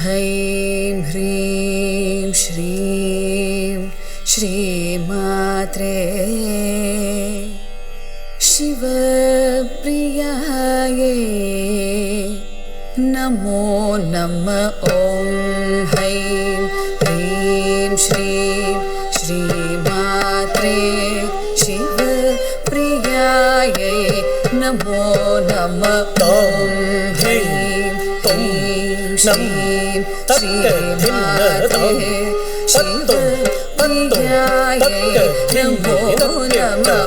हैं ह्रीं श्रीं श्रीमात्रे शिवप्रियायै नमो नमः। ॐ हैं ह्रीं श्रीं श्रीमात्रे शिवप्रियायै नमो नमः। ॐ ह्रीं श्रीं श्रीमात्रे शिवप्रियायै नमो नमः।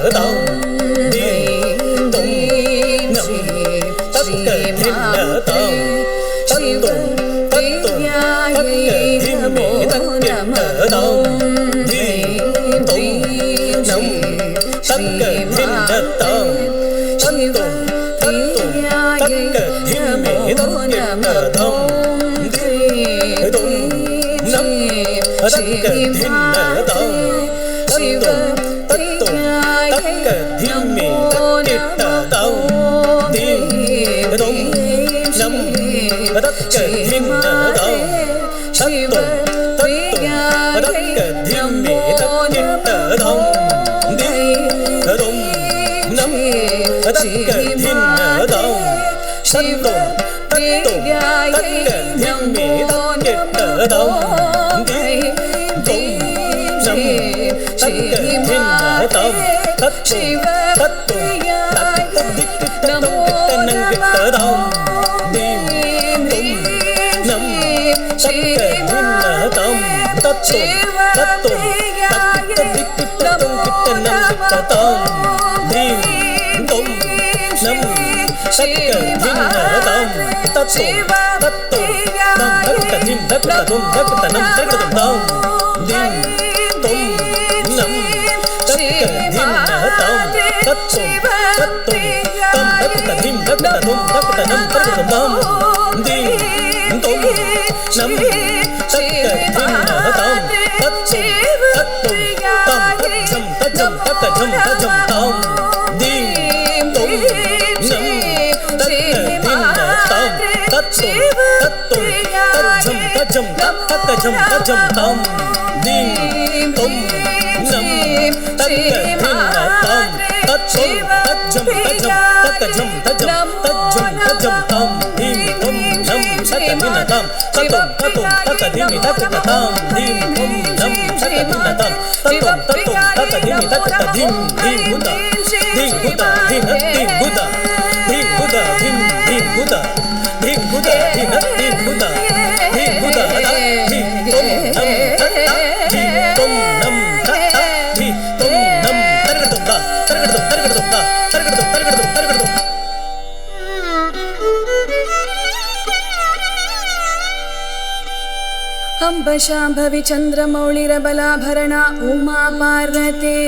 अम्ब शाम्भवी चन्द्रमौळिरबलाभरणा उमा पार्वती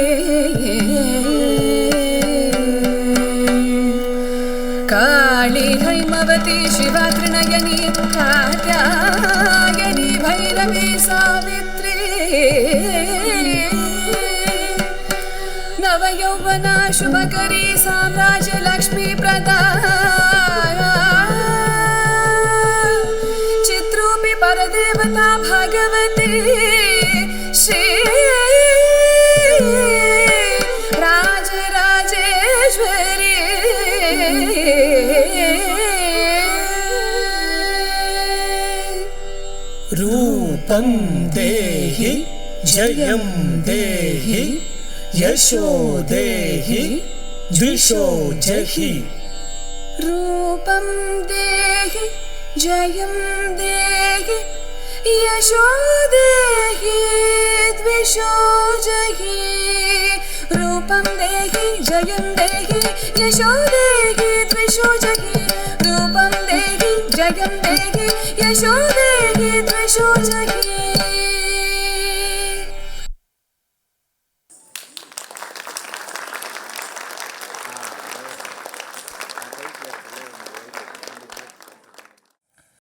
काली हैमवती शिवा त्रिनयनी कात्यायनी भैरवी सावित्री नवयौवना शुभकरी साम्राज्य लक्ष्मी प्रदा चित्रूपी परदेवता भगवती श्री राजराजेश्वरी रूपं देहि जयं देहि यशो देहि द्विषो जहि। रूपं देहि जयं देहि यशो देहि द्विषो जहि। रूपं देहि जयं देहि यशो देहि द्विषो जहि। रूपं देहि जयं देहि यशो देहि द्विषो जहि।